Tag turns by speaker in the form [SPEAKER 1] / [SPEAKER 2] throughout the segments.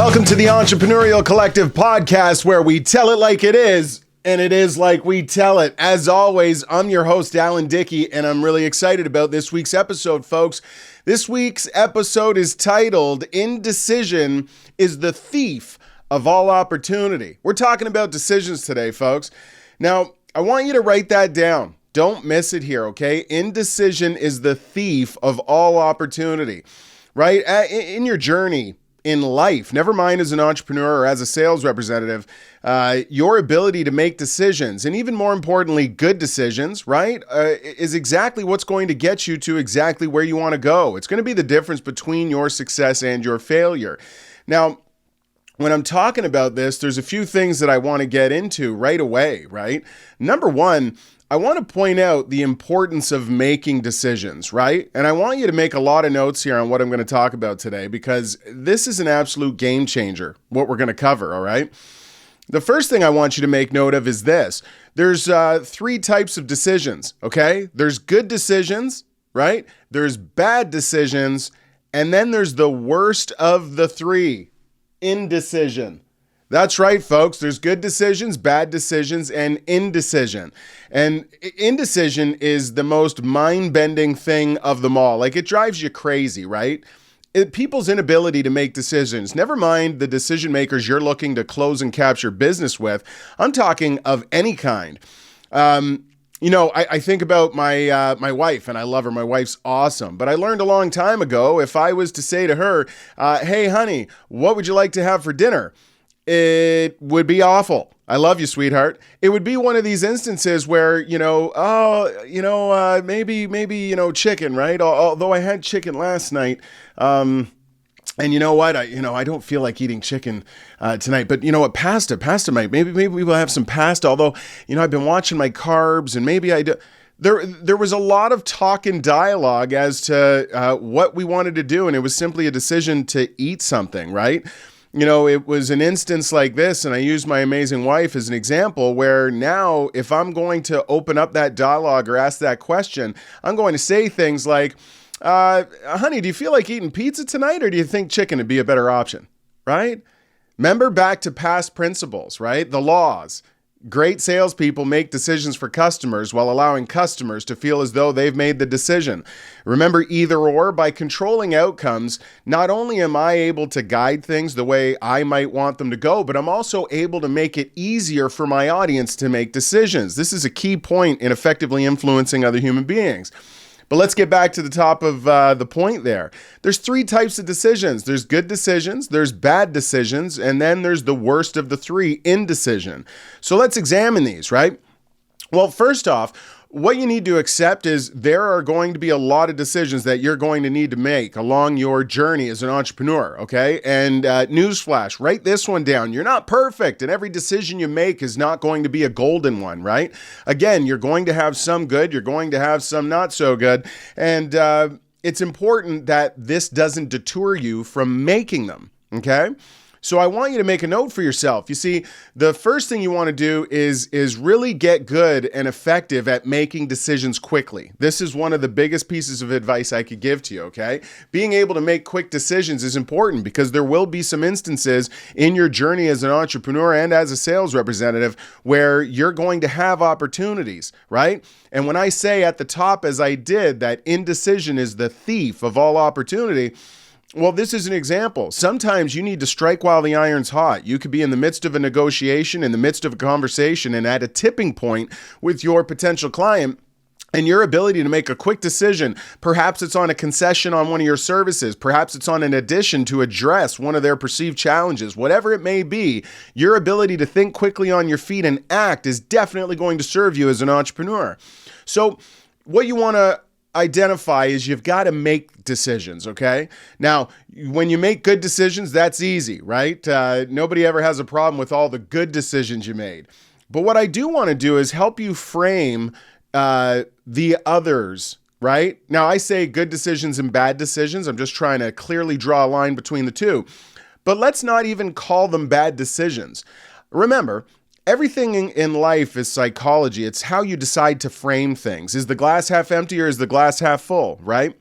[SPEAKER 1] Welcome to the Entrepreneurial Collective podcast, where we tell it like it is, and it is like we tell it. As always, I'm your host, Dickie, and I'm really excited about this week's episode, folks. This week's episode is titled, Indecision is the Thief of All Opportunity. We're talking about decisions today, folks. Now, I want you to write that down. Don't miss it here, okay? Indecision is the thief of all opportunity, right? In your journey in life, never mind as an entrepreneur or as a sales representative, your ability to make decisions, and even more importantly, good decisions, right, is exactly what's going to get you to exactly where you want to go. It's going to be the difference between your success and your failure. Now, when I'm talking about this, there's a few things that I want to get into right away, right? Number one, I want to point out the importance of making decisions, right? And I want you to make a lot of notes here on what I'm going to talk about today, because this is an absolute game changer, what we're going to cover, all right? The first thing I want you to make note of is this. There's three types of decisions, okay? There's good decisions, right? There's bad decisions, and then there's the worst of the three, indecision. That's right, folks. There's good decisions, bad decisions, and indecision. And indecision is the most mind-bending thing of them all. Like, it drives you crazy, right? People's inability to make decisions, never mind the decision makers you're looking to close and capture business with. I'm talking of any kind. I think about my wife, and I love her. My wife's awesome. But I learned a long time ago, if I was to say to her, hey, honey, what would you like to have for dinner? It would be awful. I love you, sweetheart. It would be one of these instances where, maybe chicken, right? Although I had chicken last night. And you know what? I don't feel like eating chicken tonight. But you know what? Pasta might. Maybe we will have some pasta. Although, I've been watching my carbs, and maybe I do. There was a lot of talk and dialogue as to what we wanted to do, and it was simply a decision to eat something, right? It was an instance like this, and I use my amazing wife as an example, where now if I'm going to open up that dialogue or ask that question, I'm going to say things like, honey, do you feel like eating pizza tonight, or do you think chicken would be a better option, right? Remember, back to past principles, right? The laws. Great salespeople make decisions for customers while allowing customers to feel as though they've made the decision. Remember, either or, by controlling outcomes, not only am I able to guide things the way I might want them to go, but I'm also able to make it easier for my audience to make decisions. This is a key point in effectively influencing other human beings. But let's get back to the top of the point there. There's three types of decisions. There's good decisions, there's bad decisions, and then there's the worst of the three, indecision. So let's examine these, right? Well, first off, what you need to accept is there are going to be a lot of decisions that you're going to need to make along your journey as an entrepreneur, okay? And newsflash, write this one down. You're not perfect, and every decision you make is not going to be a golden one, right? Again, you're going to have some good, you're going to have some not so good, and it's important that this doesn't deter you from making them, okay? So I want you to make a note for yourself. You see, the first thing you want to do is really get good and effective at making decisions quickly. This is one of the biggest pieces of advice I could give to you, okay? Being able to make quick decisions is important, because there will be some instances in your journey as an entrepreneur and as a sales representative where you're going to have opportunities, right? And when I say at the top, as I did, that indecision is the thief of all opportunity, well, this is an example. Sometimes you need to strike while the iron's hot. You could be in the midst of a negotiation, in the midst of a conversation, and at a tipping point with your potential client, and your ability to make a quick decision. Perhaps it's on a concession on one of your services. Perhaps it's on an addition to address one of their perceived challenges. Whatever it may be, your ability to think quickly on your feet and act is definitely going to serve you as an entrepreneur. So what you want to identify is you've got to make decisions, okay? Now, when you make good decisions, that's easy, right? Nobody ever has a problem with all the good decisions you made. But what I do want to do is help you frame the others, right? Now, I say good decisions and bad decisions. I'm just trying to clearly draw a line between the two. But let's not even call them bad decisions. Remember, everything in life is psychology. It's how you decide to frame things. Is the glass half empty or is the glass half full, right?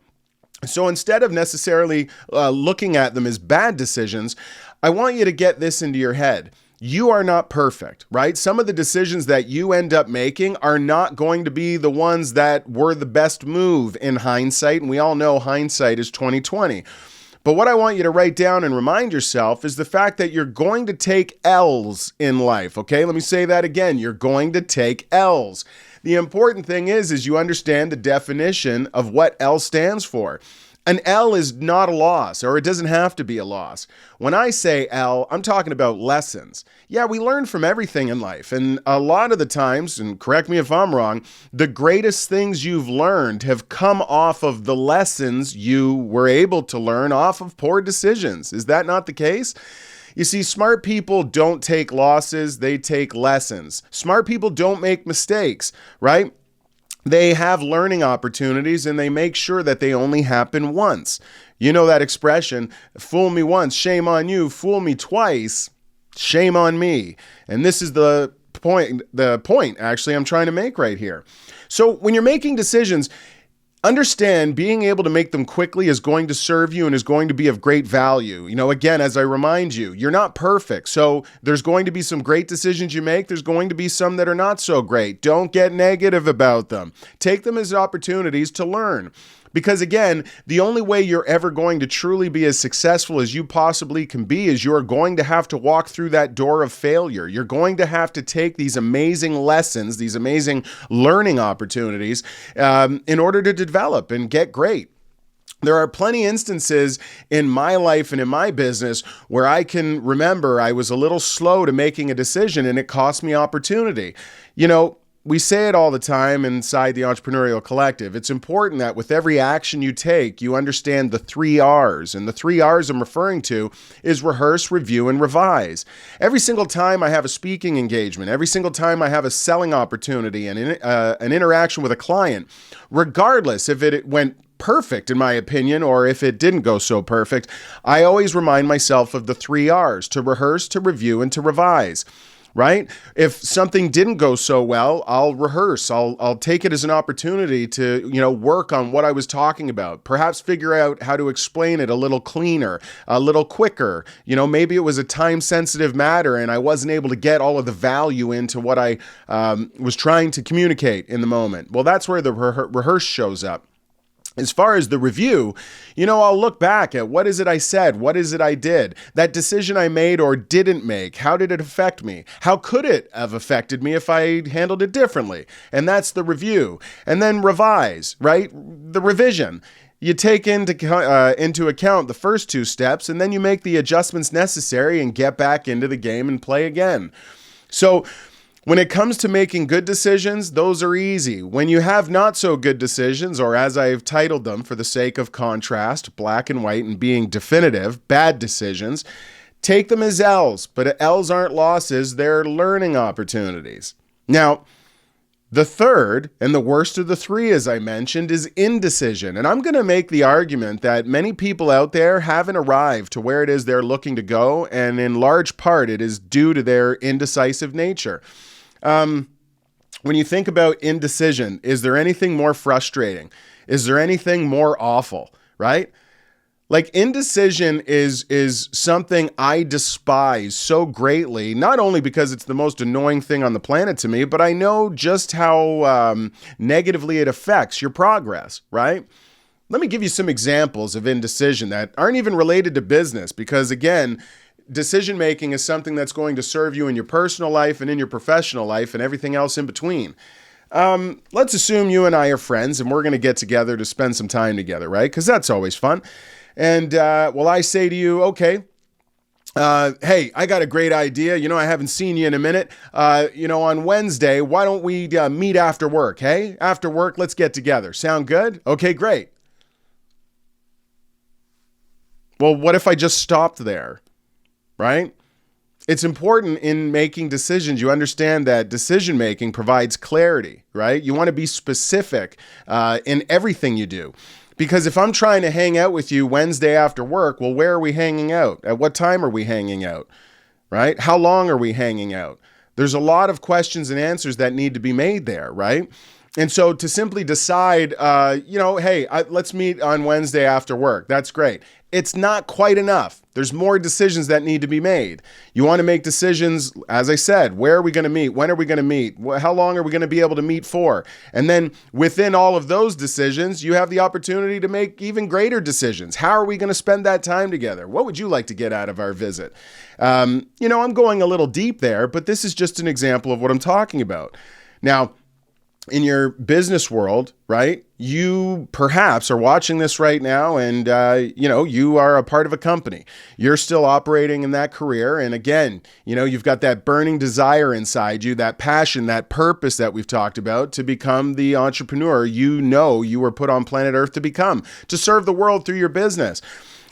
[SPEAKER 1] So instead of necessarily looking at them as bad decisions, I want you to get this into your head. You are not perfect, right? Some of the decisions that you end up making are not going to be the ones that were the best move in hindsight. And we all know hindsight is 20/20. But what I want you to write down and remind yourself is the fact that you're going to take L's in life, okay? Let me say that again. You're going to take L's. The important thing is you understand the definition of what L stands for. An L is not a loss, or it doesn't have to be a loss. When I say L, I'm talking about lessons. Yeah, we learn from everything in life, and a lot of the times, and correct me if I'm wrong, the greatest things you've learned have come off of the lessons you were able to learn off of poor decisions. Is that not the case? You see, smart people don't take losses, they take lessons. Smart people don't make mistakes, right? They have learning opportunities and they make sure that they only happen once. You know that expression, fool me once, shame on you, fool me twice, shame on me. And this is the point actually I'm trying to make right here. So when you're making decisions, understand being able to make them quickly is going to serve you and is going to be of great value. You know, again, as I remind you, you're not perfect. So there's going to be some great decisions you make. There's going to be some that are not so great. Don't get negative about them. Take them as opportunities to learn. Because again, the only way you're ever going to truly be as successful as you possibly can be is you're going to have to walk through that door of failure. You're going to have to take these amazing lessons, these amazing learning opportunities in order to develop and get great. There are plenty instances in my life and in my business where I can remember I was a little slow to making a decision and it cost me opportunity. You know, we say it all the time inside the Entrepreneurial Collective. It's important that with every action you take, you understand the 3 R's. And the 3 R's I'm referring to is rehearse, review, and revise. Every single time I have a speaking engagement, every single time I have a selling opportunity and an interaction with a client, regardless if it went perfect in my opinion or if it didn't go so perfect, I always remind myself of the 3 R's: to rehearse, to review, and to revise. Right? If something didn't go so well, I'll rehearse. I'll take it as an opportunity to, work on what I was talking about. Perhaps figure out how to explain it a little cleaner, a little quicker. Maybe it was a time-sensitive matter and I wasn't able to get all of the value into what I was trying to communicate in the moment. Well, that's where the rehearse shows up. As far as the review, I'll look back at what is it I said? What is it I did? That decision I made or didn't make, how did it affect me? How could it have affected me if I handled it differently? And that's the review. And then revise, right? The revision. You take into account the first 2 steps, and then you make the adjustments necessary and get back into the game and play again. So when it comes to making good decisions, those are easy. When you have not so good decisions, or as I've titled them for the sake of contrast, black and white and being definitive, bad decisions, take them as L's. But L's aren't losses, they're learning opportunities. Now, the third and the worst of the 3, as I mentioned, is indecision. And I'm going to make the argument that many people out there haven't arrived to where it is they're looking to go. And in large part, it is due to their indecisive nature. When you think about indecision, is there anything more frustrating? Is there anything more awful, right? Like indecision is something I despise so greatly, not only because it's the most annoying thing on the planet to me, but I know just how negatively it affects your progress, right? Let me give you some examples of indecision that aren't even related to business because, again, decision-making is something that's going to serve you in your personal life and in your professional life and everything else in between. Let's assume you and I are friends and we're going to get together to spend some time together, right? Because that's always fun. And, I say to you, okay, hey, I got a great idea. I haven't seen you in a minute. On Wednesday, why don't we meet after work, hey? After work, let's get together. Sound good? Okay, great. Well, what if I just stopped there? Right? It's important in making decisions. You understand that decision making provides clarity, right? You want to be specific in everything you do. Because if I'm trying to hang out with you Wednesday after work, well, where are we hanging out? At what time are we hanging out? Right? How long are we hanging out? There's a lot of questions and answers that need to be made there, right? And so to simply decide, hey, let's meet on Wednesday after work. That's great. it's not quite enough. There's more decisions that need to be made. You want to make decisions, as I said, where are we going to meet? When are we going to meet? How long are we going to be able to meet for? And then within all of those decisions, you have the opportunity to make even greater decisions. How are we going to spend that time together? What would you like to get out of our visit? I'm going a little deep there, but this is just an example of what I'm talking about. Now, in your business world, right, you perhaps are watching this right now and, you are a part of a company. You're still operating in that career. And again, you've got that burning desire inside you, that passion, that purpose that we've talked about to become the entrepreneur you were put on planet Earth to become, to serve the world through your business.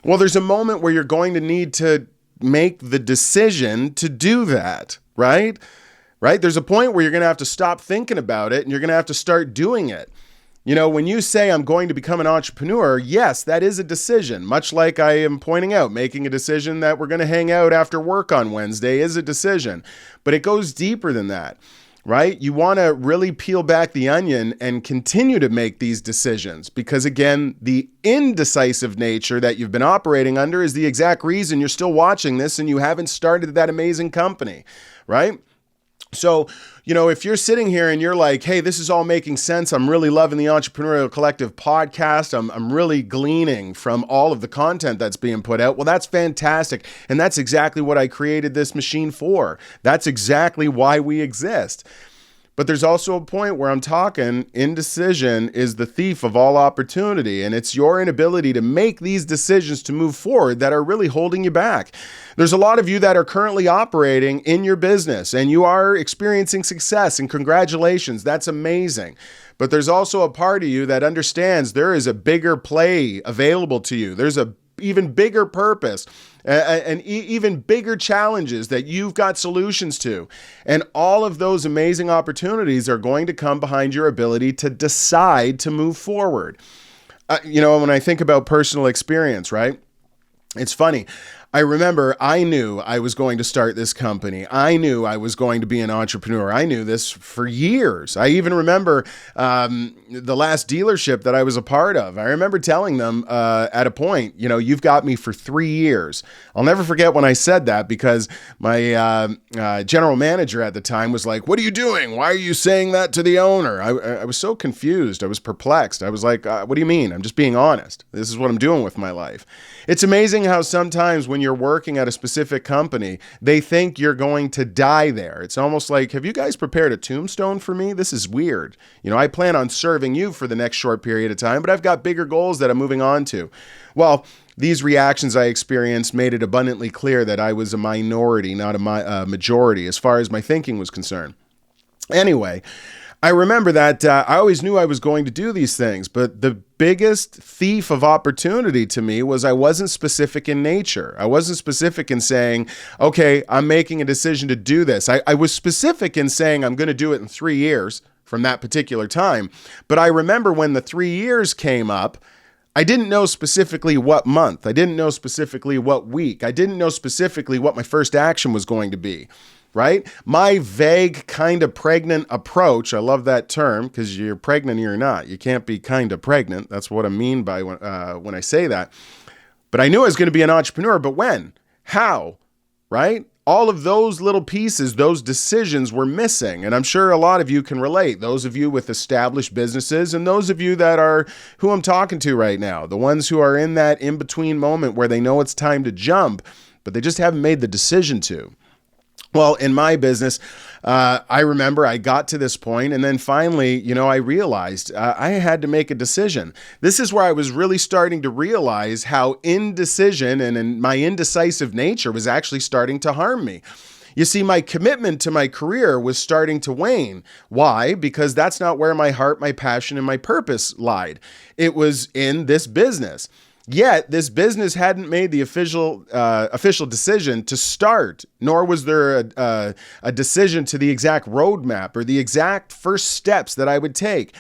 [SPEAKER 1] Well, there's a moment where you're going to need to make the decision to do that, right? Right? There's a point where you're going to have to stop thinking about it and you're going to have to start doing it. When you say I'm going to become an entrepreneur, yes, that is a decision. Much like I am pointing out, making a decision that we're going to hang out after work on Wednesday is a decision. But it goes deeper than that, right? You want to really peel back the onion and continue to make these decisions because, again, the indecisive nature that you've been operating under is the exact reason you're still watching this and you haven't started that amazing company, right? So, if you're sitting here and you're like, hey, this is all making sense. I'm really loving the Entrepreneurial Collective podcast. I'm really gleaning from all of the content that's being put out. Well, that's fantastic. And that's exactly what I created this machine for. That's exactly why we exist. But there's also a point where I'm talking indecision is the thief of all opportunity. And it's your inability to make these decisions to move forward that are really holding you back. There's a lot of you that are currently operating in your business and you are experiencing success, and congratulations. That's amazing. But there's also a part of you that understands there is a bigger play available to you. There's a even bigger purpose and even bigger challenges that you've got solutions to. And all of those amazing opportunities are going to come behind your ability to decide to move forward. When I think about personal experience, right? It's funny. I remember I knew I was going to start this company. I knew I was going to be an entrepreneur. I knew this for years. I even remember the last dealership that I was a part of. I remember telling them at a point, you've got me for 3 years. I'll never forget when I said that because my general manager at the time was like, what are you doing? Why are you saying that to the owner? I was so confused. I was perplexed. I was like, what do you mean? I'm just being honest. This is what I'm doing with my life. It's amazing how sometimes when you're working at a specific company, they think you're going to die there. It's almost like, have you guys prepared a tombstone for me? This is weird. I plan on serving you for the next short period of time, but I've got bigger goals that I'm moving on to. Well, these reactions I experienced made it abundantly clear that I was a minority, not a majority, as far as my thinking was concerned. Anyway, I remember that I always knew I was going to do these things, but the biggest thief of opportunity to me was I wasn't specific in nature. I wasn't specific in saying, okay, I'm making a decision to do this. I was specific in saying I'm going to do it in 3 years from that particular time. But I remember when the 3 years came up, I didn't know specifically what month. I didn't know specifically what week. I didn't know specifically what my first action was going to be. Right? My vague, kind of pregnant approach, I love that term because you're pregnant or you're not. You can't be kind of pregnant. That's what I mean by when I say that. But I knew I was going to be an entrepreneur, but when? How? Right? All of those little pieces, those decisions were missing. And I'm sure a lot of you can relate. Those of you with established businesses and those of you that are who I'm talking to right now, the ones who are in that in-between moment where they know it's time to jump, but they just haven't made the decision to. Well, in my business, I remember I got to this point and then finally, I realized I had to make a decision. This is where I was really starting to realize how indecision and my indecisive nature was actually starting to harm me. You see, my commitment to my career was starting to wane. Why? Because that's not where my heart, my passion, and my purpose lied. It was in this business. Yet, this business hadn't made the official decision to start, nor was there a decision to the exact roadmap or the exact first steps that I would take.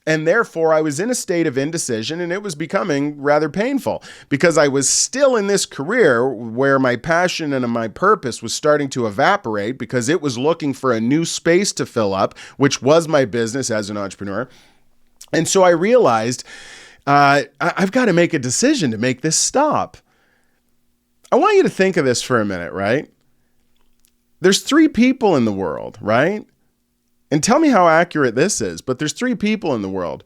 [SPEAKER 1] And therefore, I was in a state of indecision, and it was becoming rather painful because I was still in this career where my passion and my purpose was starting to evaporate because it was looking for a new space to fill up, which was my business as an entrepreneur. And so I realized I've got to make a decision to make this stop. I want you to think of this for a minute, right? There's 3 people in the world, right? And tell me how accurate this is, but there's 3 people in the world.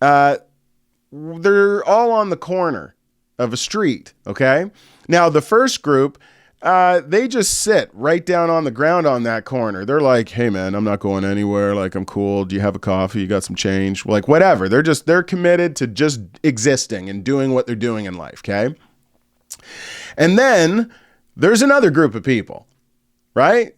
[SPEAKER 1] They're all on the corner of a street, okay? Now, the first group, they just sit right down on the ground on that corner. They're like, hey, man, I'm not going anywhere. Like, I'm cool. Do you have a coffee? You got some change? Like, whatever. They're committed to just existing and doing what they're doing in life, okay? And then there's another group of people, right?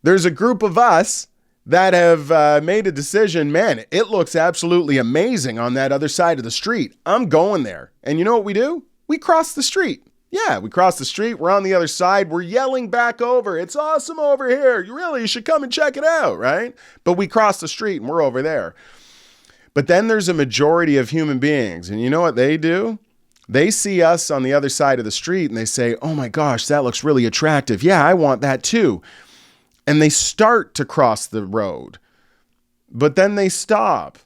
[SPEAKER 1] There's a group of us that have made a decision. Man, it looks absolutely amazing on that other side of the street. I'm going there. And you know what we do? We cross the street. Yeah, we cross the street. We're on the other side. We're yelling back over. It's awesome over here. You should come and check it out, right? But we cross the street and we're over there. But then there's a majority of human beings. And you know what they do? They see us on the other side of the street and they say, oh my gosh, that looks really attractive. Yeah, I want that too. And they start to cross the road, but then they stop.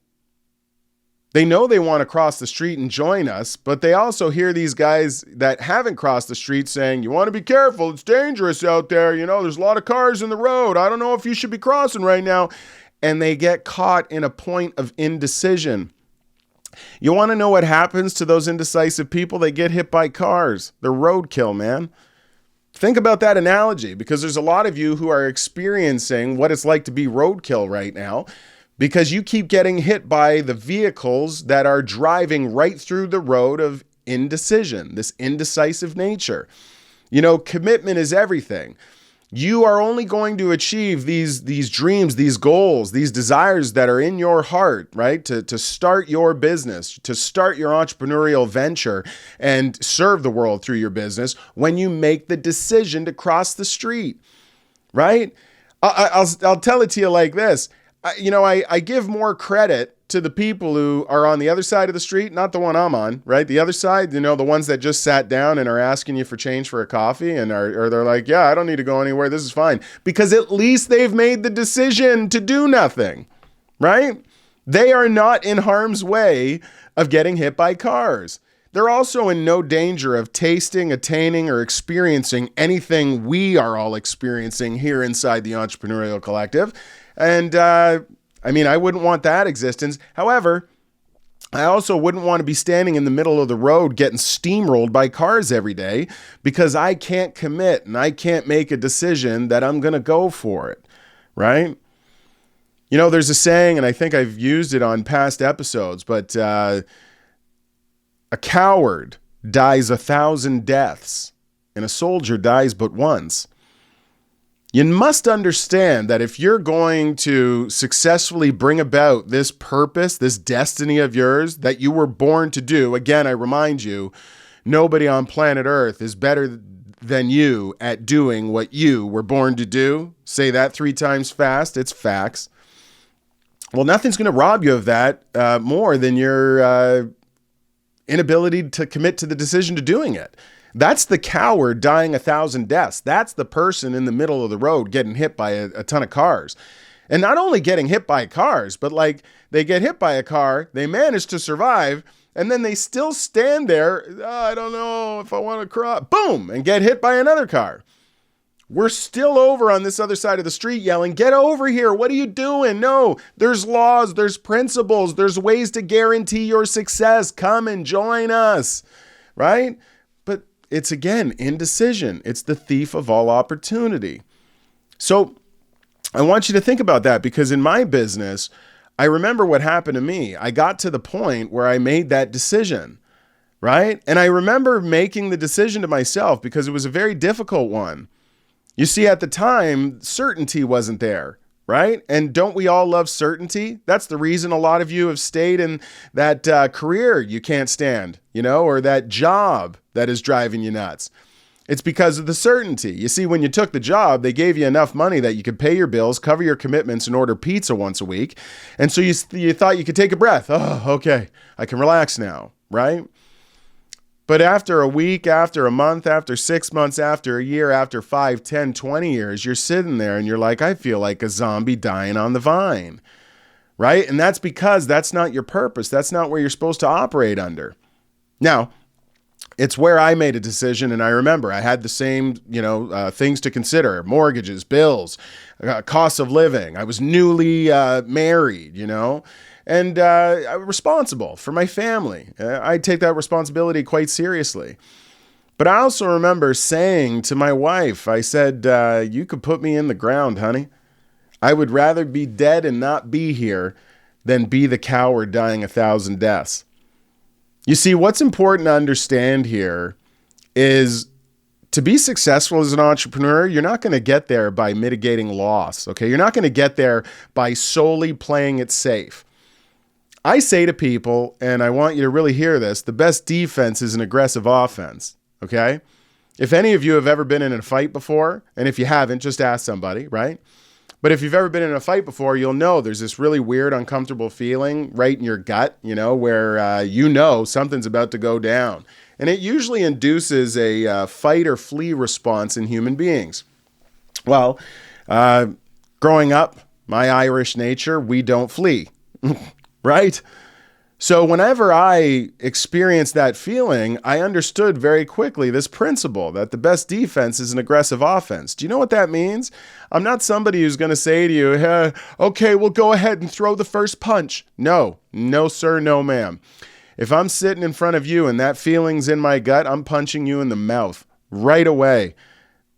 [SPEAKER 1] They know they want to cross the street and join us, but they also hear these guys that haven't crossed the street saying, you want to be careful. It's dangerous out there. You know, there's a lot of cars in the road. I don't know if you should be crossing right now. And they get caught in a point of indecision. You want to know what happens to those indecisive people? They get hit by cars. They're roadkill, man. Think about that analogy, because there's a lot of you who are experiencing what it's like to be roadkill right now because you keep getting hit by the vehicles that are driving right through the road of indecision, this indecisive nature. You know, commitment is everything. You are only going to achieve these dreams, these goals, these desires that are in your heart, right? To start your business, to start your entrepreneurial venture and serve the world through your business when you make the decision to cross the street, right? I'll tell it to you like this. I give more credit to the people who are on the other side of the street, not the one I'm on, right? The other side, the ones that just sat down and are asking you for change for a coffee and or they're like, yeah, I don't need to go anywhere. This is fine. Because at least they've made the decision to do nothing, right? They are not in harm's way of getting hit by cars. They're also in no danger of tasting, attaining, or experiencing anything we are all experiencing here inside the Entrepreneurial Collective. And, I wouldn't want that existence. However, I also wouldn't want to be standing in the middle of the road getting steamrolled by cars every day because I can't commit and I can't make a decision that I'm going to go for it, right? There's a saying, and I think I've used it on past episodes, but a coward dies 1,000 deaths and a soldier dies but once. You must understand that if you're going to successfully bring about this purpose, this destiny of yours that you were born to do, again, I remind you, nobody on planet Earth is better than you at doing what you were born to do. Say that 3 times fast. It's facts. Well, nothing's going to rob you of that more than your inability to commit to the decision to doing it. That's the coward dying 1,000 deaths. That's the person in the middle of the road getting hit by a ton of cars. And not only getting hit by cars, but like they get hit by a car, they manage to survive, and then they still stand there, I don't know if I want to cross, boom, and get hit by another car. We're still over on this other side of the street yelling, get over here, what are you doing? No, there's laws, there's principles, there's ways to guarantee your success. Come and join us, right? It's, again, indecision. It's the thief of all opportunity. So I want you to think about that because in my business, I remember what happened to me. I got to the point where I made that decision, right? And I remember making the decision to myself because it was a very difficult one. You see, at the time, certainty wasn't there, right? And don't we all love certainty? That's the reason a lot of you have stayed in that career you can't stand, or that job that is driving you nuts. It's because of the certainty. You see, when you took the job, they gave you enough money that you could pay your bills, cover your commitments, and order pizza once a week. And so you thought you could take a breath. Oh, okay, I can relax now, right? But after a week, after a month, after 6 months, after a year, after 5, 10, 20 years, you're sitting there and you're like, I feel like a zombie dying on the vine, right? And that's because that's not your purpose. That's not where you're supposed to operate under. Now, It's where I made a decision, and I remember I had the same, things to consider: mortgages, bills, cost of living. I was newly married, and I was responsible for my family. I take that responsibility quite seriously. But I also remember saying to my wife, I said, you could put me in the ground, honey. I would rather be dead and not be here than be the coward dying 1,000 deaths. You see, what's important to understand here is to be successful as an entrepreneur, you're not going to get there by mitigating loss, okay? You're not going to get there by solely playing it safe. I say to people, and I want you to really hear this, the best defense is an aggressive offense, okay? If any of you have ever been in a fight before, and if you haven't, just ask somebody, right? But if you've ever been in a fight before, you'll know there's this really weird, uncomfortable feeling right in your gut, where something's about to go down. And it usually induces a fight or flee response in human beings. Well, growing up, my Irish nature, we don't flee, right? So whenever I experienced that feeling, I understood very quickly this principle that the best defense is an aggressive offense. Do you know what that means? I'm not somebody who's going to say to you, okay, we'll go ahead and throw the first punch. No, sir, no, ma'am. If I'm sitting in front of you and that feeling's in my gut, I'm punching you in the mouth right away.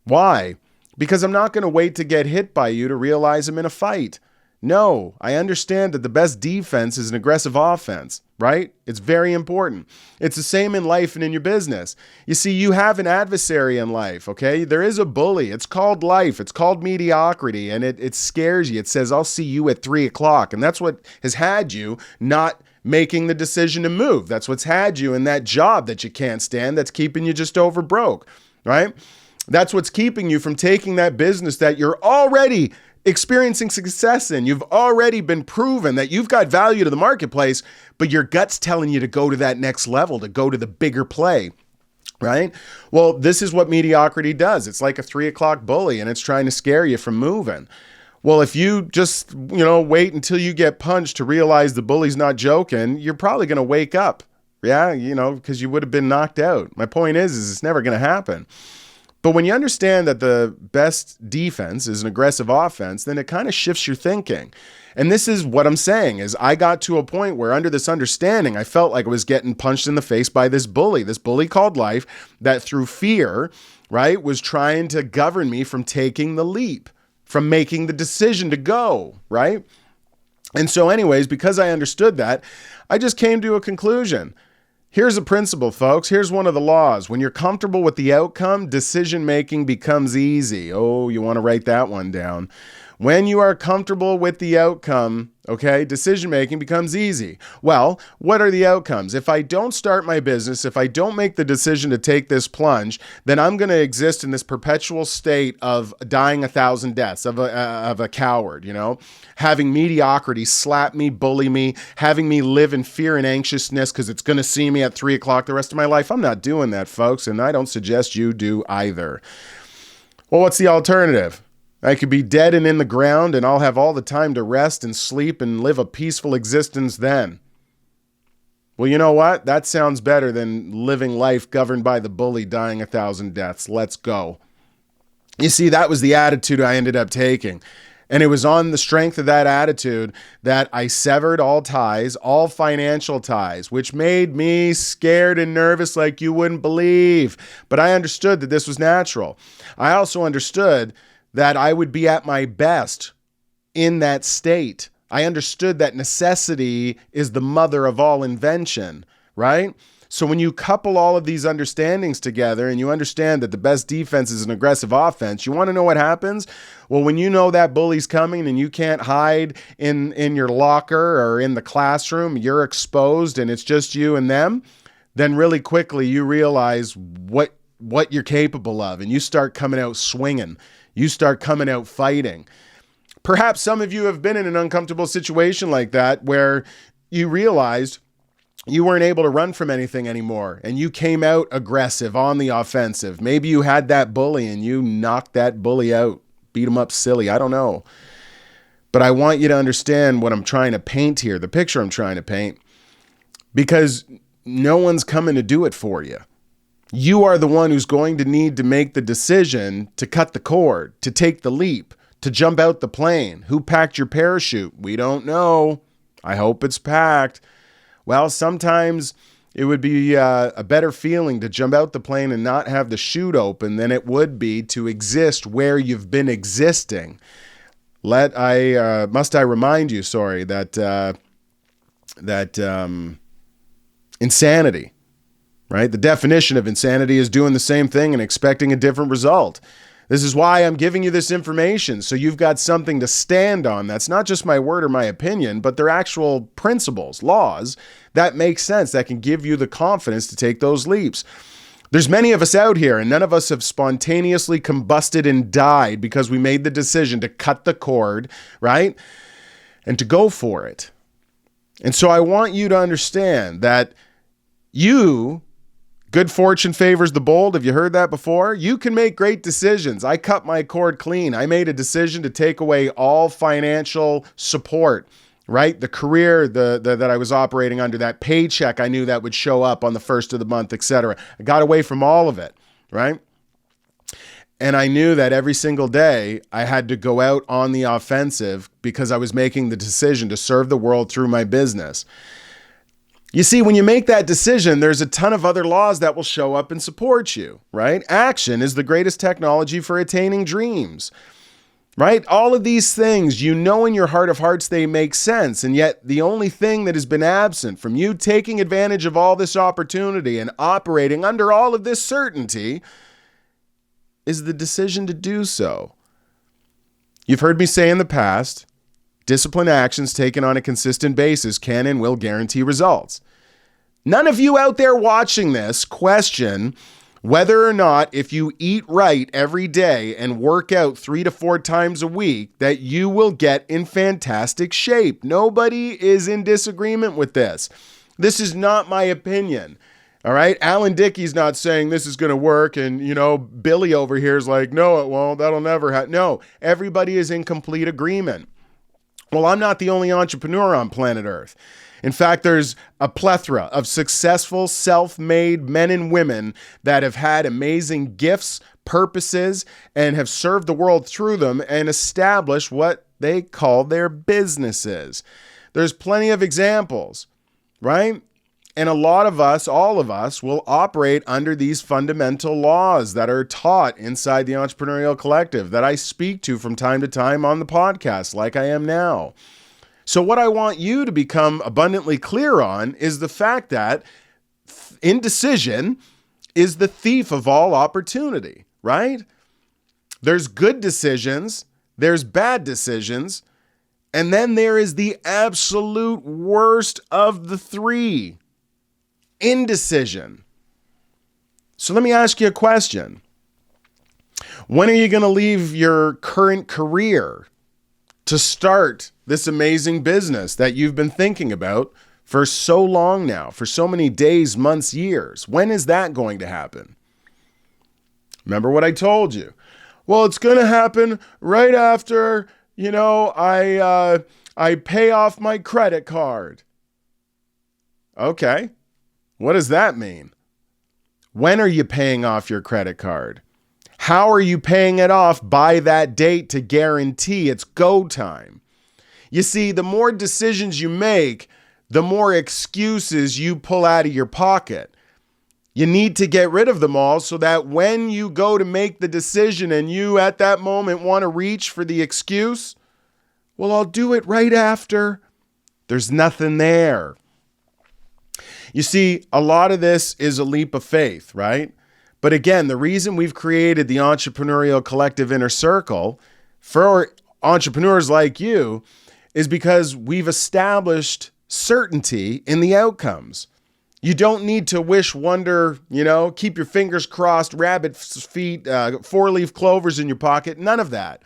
[SPEAKER 1] Why? Because I'm not going to wait to get hit by you to realize I'm in a fight. No, I understand that the best defense is an aggressive offense, right? It's very important. It's the same in life and in your business. You see, you have an adversary in life, okay? There is a bully. It's called life. It's called mediocrity, and it scares you. It says, I'll see you at 3 o'clock. And that's what has had you not making the decision to move. That's what's had you in that job that you can't stand, that's keeping you just over broke, right? That's what's keeping you from taking that business that you're already experiencing success in. You've already been proven that you've got value to the marketplace, but your gut's telling you to go to that next level, to go to the bigger play, right? Well, this is what mediocrity does. It's like a 3 o'clock bully, and it's trying to scare you from moving. Well, if you just, wait until you get punched to realize the bully's not joking, you're probably going to wake up. Yeah, because you would have been knocked out. My point is it's never going to happen. But when you understand that the best defense is an aggressive offense, then it kind of shifts your thinking. And this is what I'm saying is I got to a point where under this understanding, I felt like I was getting punched in the face by this bully called life that through fear, right, was trying to govern me from taking the leap, from making the decision to go, right? And so anyways, because I understood that, I just came to a conclusion. Here's a principle, folks. Here's one of the laws. When you're comfortable with the outcome, decision-making becomes easy. Oh, you want to write that one down. When you are comfortable with the outcome, okay, decision-making becomes easy. Well, what are the outcomes? If I don't start my business, if I don't make the decision to take this plunge, then I'm going to exist in this perpetual state of dying 1,000 deaths, of a coward, having mediocrity slap me, bully me, having me live in fear and anxiousness because it's going to see me at 3 o'clock the rest of my life. I'm not doing that, folks, and I don't suggest you do either. Well, what's the alternative? I could be dead and in the ground, and I'll have all the time to rest and sleep and live a peaceful existence then. Well, you know what? That sounds better than living life governed by the bully dying 1,000 deaths. Let's go. You see, that was the attitude I ended up taking. And it was on the strength of that attitude that I severed all ties, all financial ties, which made me scared and nervous like you wouldn't believe. But I understood that this was natural. I also understood that I would be at my best in that state. I understood that necessity is the mother of all invention, right? So when you couple all of these understandings together and you understand that the best defense is an aggressive offense, you want to know what happens? Well, when you know that bully's coming and you can't hide in your locker or in the classroom, you're exposed and it's just you and them, then really quickly you realize what you're capable of and you start coming out swinging. You start coming out fighting. Perhaps some of you have been in an uncomfortable situation like that where you realized you weren't able to run from anything anymore and you came out aggressive on the offensive. Maybe you had that bully and you knocked that bully out, beat him up silly. I don't know. But I want you to understand what I'm trying to paint here, the picture I'm trying to paint, because no one's coming to do it for you. You are the one who's going to need to make the decision to cut the cord, to take the leap, to jump out the plane. Who packed your parachute? We don't know. I hope it's packed. Well, sometimes it would be a better feeling to jump out the plane and not have the chute open than it would be to exist where you've been existing. Must I remind you, that insanity, right? The definition of insanity is doing the same thing and expecting a different result. This is why I'm giving you this information, so you've got something to stand on. That's not just my word or my opinion, but they're actual principles, laws that make sense, that can give you the confidence to take those leaps. There's many of us out here, and none of us have spontaneously combusted and died because we made the decision to cut the cord, right? And to go for it. And so I want you to understand that good fortune favors the bold. Have you heard that before? You can make great decisions. I cut my cord clean. I made a decision to take away all financial support, right? The career that I was operating under, that paycheck I knew that would show up on the first of the month, etc. I got away from all of it, right? And I knew that every single day I had to go out on the offensive because I was making the decision to serve the world through my business. You see, when you make that decision, there's a ton of other laws that will show up and support you, right? Action is the greatest technology for attaining dreams, right? All of these things, you know in your heart of hearts they make sense, and yet the only thing that has been absent from you taking advantage of all this opportunity and operating under all of this certainty is the decision to do so. You've heard me say in the past, disciplined actions taken on a consistent basis can and will guarantee results. None of you out there watching this question whether or not if you eat right every day and work out 3 to 4 times a week that you will get in fantastic shape. Nobody is in disagreement with this. This is not my opinion. All right. Alan Dickie's not saying this is going to work. And, Billy over here is like, no, it won't. That'll never happen. No, everybody is in complete agreement. Well, I'm not the only entrepreneur on planet Earth. In fact, there's a plethora of successful, self-made men and women that have had amazing gifts, purposes, and have served the world through them and established what they call their businesses. There's plenty of examples, right? And a lot of us, all of us, will operate under these fundamental laws that are taught inside the Entrepreneurial Collective that I speak to from time to time on the podcast, like I am now. So what I want you to become abundantly clear on is the fact that indecision is the thief of all opportunity, right? There's good decisions, there's bad decisions, and then there is the absolute worst of the three. Indecision. So let me ask you a question. When are you going to leave your current career to start this amazing business that you've been thinking about for so long now, for so many days, months, years? When is that going to happen? Remember what I told you. Well, it's going to happen right after, I pay off my credit card. Okay. What does that mean? When are you paying off your credit card? How are you paying it off by that date to guarantee it's go time? You see, the more decisions you make, the more excuses you pull out of your pocket. You need to get rid of them all so that when you go to make the decision and you at that moment want to reach for the excuse, well, I'll do it right after. There's nothing there. You see, a lot of this is a leap of faith, right? But again, the reason we've created the Entrepreneurial Collective Inner Circle for entrepreneurs like you is because we've established certainty in the outcomes. You don't need to wish, wonder, keep your fingers crossed, rabbit feet, 4-leaf clovers in your pocket. None of that.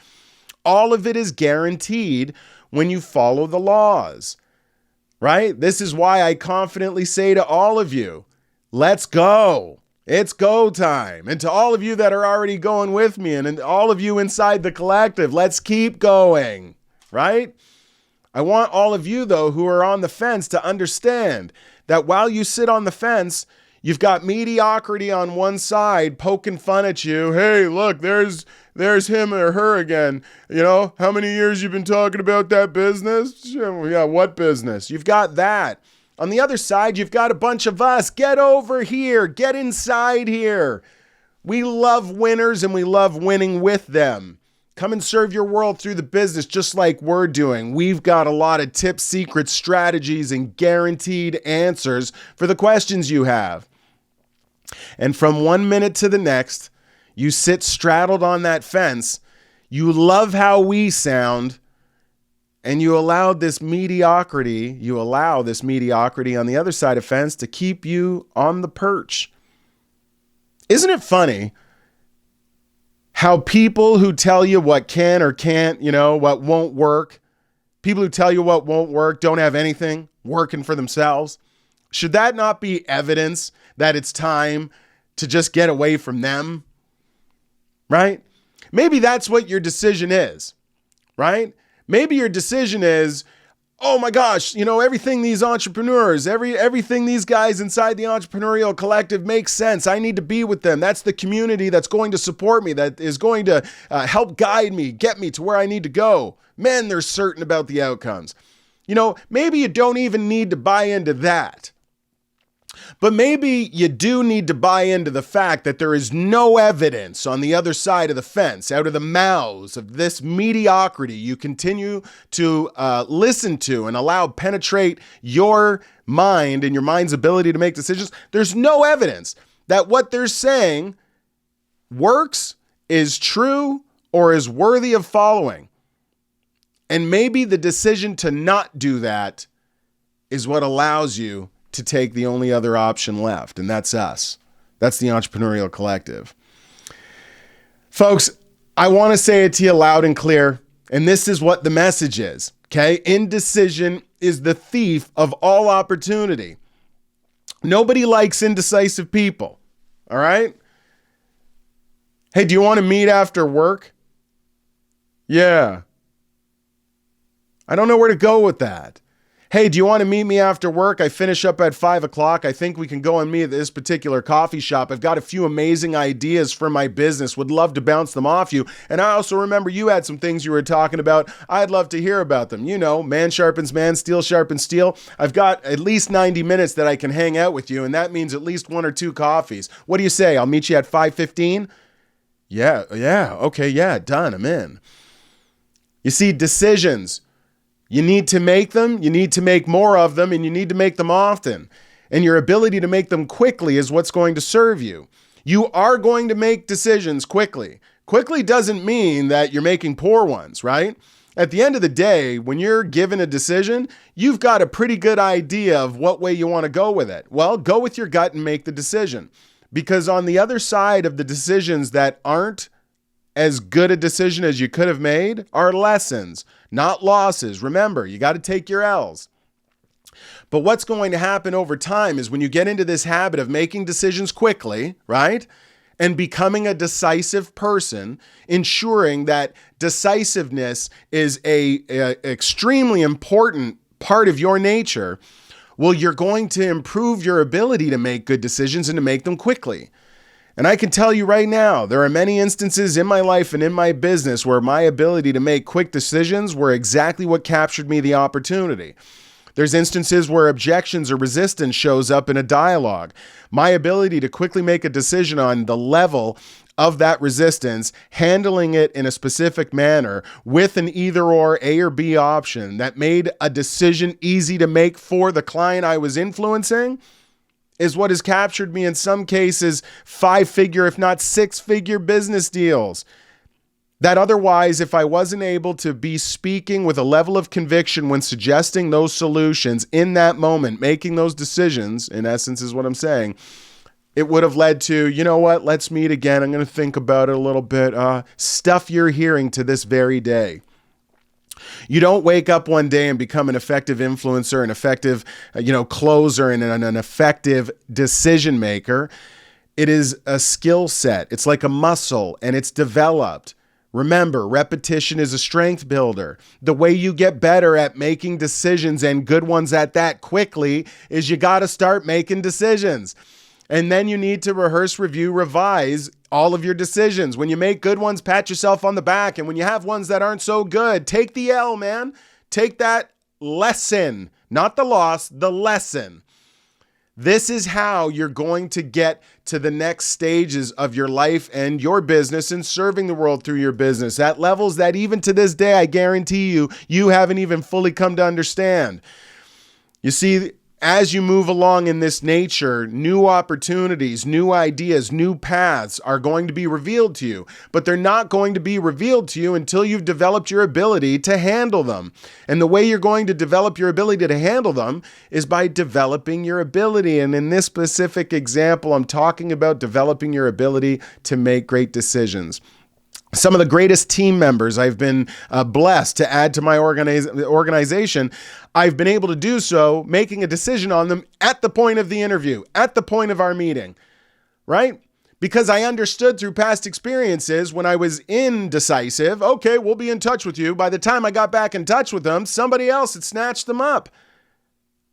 [SPEAKER 1] All of it is guaranteed when you follow the laws. Right? This is why I confidently say to all of you, let's go. It's go time. And to all of you that are already going with me and all of you inside the collective, let's keep going. Right? I want all of you, though, who are on the fence to understand that while you sit on the fence, You've got mediocrity on one side poking fun at you. Hey, look, there's him or her again. You know, how many years you've been talking about that business? Yeah, what business? You've got that. On the other side, you've got a bunch of us. Get over here. Get inside here. We love winners and we love winning with them. Come and serve your world through the business just like we're doing. We've got a lot of tips, secrets, strategies, and guaranteed answers for the questions you have. And from 1 minute to the next, you sit straddled on that fence. You love how we sound, and you allow this mediocrity on the other side of the fence to keep you on the perch. Isn't it funny how people who tell you what can or can't, what won't work, people who tell you what won't work don't have anything working for themselves? Should that not be evidence that it's time to just get away from them? Right? Maybe that's what your decision is, right? Maybe your decision is, oh my gosh, everything these entrepreneurs, everything these guys inside the Entrepreneurial Collective makes sense. I need to be with them. That's the community that's going to support me, that is going to help guide me, get me to where I need to go. Man, they're certain about the outcomes. Maybe you don't even need to buy into that. But maybe you do need to buy into the fact that there is no evidence on the other side of the fence, out of the mouths of this mediocrity you continue to listen to and allow penetrate your mind and your mind's ability to make decisions. There's no evidence that what they're saying works, is true, or is worthy of following. And maybe the decision to not do that is what allows you to take the only other option left, and that's us. That's the Entrepreneurial Collective. Folks, I want to say it to you loud and clear, and this is what the message is, okay? Indecision is the thief of all opportunity. Nobody likes indecisive people, all right? Hey, do you want to meet after work? Yeah. I don't know where to go with that. Hey, do you want to meet me after work? I finish up at 5 o'clock. I think we can go and meet at this particular coffee shop. I've got a few amazing ideas for my business. Would love to bounce them off you. And I also remember you had some things you were talking about. I'd love to hear about them. Man sharpens man, steel sharpens steel. I've got at least 90 minutes that I can hang out with you, and that means at least 1 or 2 coffees. What do you say? I'll meet you at 5:15? Yeah, okay, yeah, done, I'm in. You see, decisions. You need to make them, you need to make more of them, and you need to make them often. And your ability to make them quickly is what's going to serve you. You are going to make decisions quickly. Quickly doesn't mean that you're making poor ones, right? At the end of the day, when you're given a decision, you've got a pretty good idea of what way you want to go with it. Well, go with your gut and make the decision. Because on the other side of the decisions that aren't as good a decision as you could have made are lessons, not losses. Remember, you got to take your L's. But what's going to happen over time is when you get into this habit of making decisions quickly, right? And becoming a decisive person, ensuring that decisiveness is a extremely important part of your nature, well, you're going to improve your ability to make good decisions and to make them quickly. And I can tell you right now, there are many instances in my life and in my business where my ability to make quick decisions were exactly what captured me the opportunity. There's instances where objections or resistance shows up in a dialogue. My ability to quickly make a decision on the level of that resistance, handling it in a specific manner with an either or A or B option that made a decision easy to make for the client I was influencing, is what has captured me in some cases 5-figure, if not 6-figure business deals. That otherwise, if I wasn't able to be speaking with a level of conviction when suggesting those solutions in that moment, making those decisions, in essence is what I'm saying, it would have led to, you know what, let's meet again. I'm going to think about it a little bit. Stuff you're hearing to this very day. You don't wake up one day and become an effective influencer, an effective, closer, and an effective decision maker. It is a skill set. It's like a muscle, and it's developed. Remember, repetition is a strength builder. The way you get better at making decisions, and good ones at that quickly, is you got to start making decisions. And then you need to rehearse, review, revise all of your decisions. When you make good ones, pat yourself on the back. And when you have ones that aren't so good, take the L, man. Take that lesson, not the loss, the lesson. This is how you're going to get to the next stages of your life and your business and serving the world through your business at levels that even to this day, I guarantee you, you haven't even fully come to understand. You see, as you move along in this nature, new opportunities, new ideas, new paths are going to be revealed to you, but they're not going to be revealed to you until you've developed your ability to handle them. And the way you're going to develop your ability to handle them is by developing your ability. And in this specific example, I'm talking about developing your ability to make great decisions. Some of the greatest team members I've been blessed to add to my organization, I've been able to do so, making a decision on them at the point of the interview, at the point of our meeting, right? Because I understood through past experiences when I was indecisive, okay, we'll be in touch with you. By the time I got back in touch with them, somebody else had snatched them up,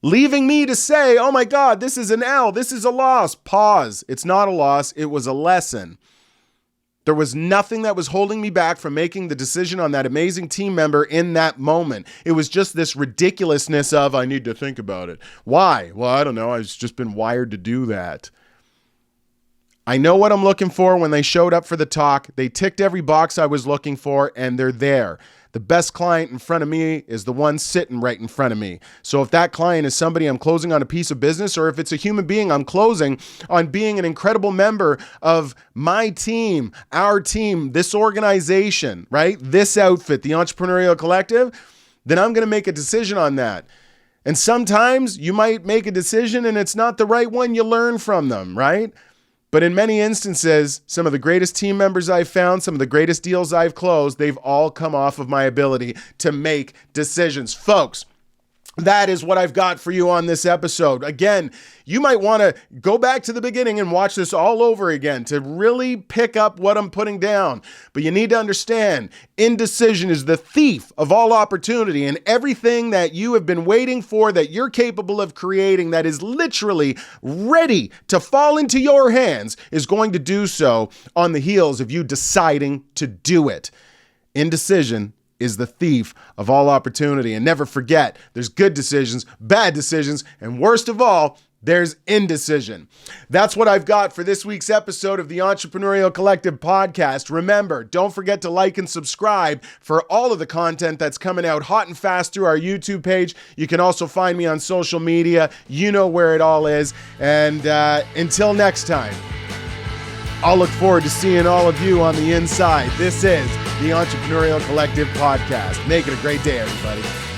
[SPEAKER 1] leaving me to say, oh my God, this is an L, this is a loss. Pause. It's not a loss. It was a lesson. There was nothing that was holding me back from making the decision on that amazing team member in that moment. It was just this ridiculousness of, I need to think about it. Why? Well, I don't know. I've just been wired to do that. I know what I'm looking for when they showed up for the talk. They ticked every box I was looking for, and they're there. The best client in front of me is the one sitting right in front of me. So if that client is somebody I'm closing on a piece of business, or if it's a human being I'm closing on being an incredible member of my team, our team, this organization, right? This outfit, the Entrepreneurial Collective, then I'm going to make a decision on that. And sometimes you might make a decision and it's not the right one. You learn from them, right? But in many instances, some of the greatest team members I've found, some of the greatest deals I've closed, they've all come off of my ability to make decisions. Folks, that is what I've got for you on this episode. Again, you might want to go back to the beginning and watch this all over again to really pick up what I'm putting down. But you need to understand, indecision is the thief of all opportunity, and everything that you have been waiting for, that you're capable of creating, that is literally ready to fall into your hands, is going to do so on the heels of you deciding to do it. Indecision is the thief of all opportunity. And never forget, there's good decisions, bad decisions, and worst of all, there's indecision. That's what I've got for this week's episode of the Entrepreneurial Collective podcast. Remember, don't forget to like and subscribe for all of the content that's coming out hot and fast through our YouTube page. You can also find me on social media. You know where it all is. And until next time, I'll look forward to seeing all of you on the inside. This is the Entrepreneurial Collective podcast. Make it a great day, everybody.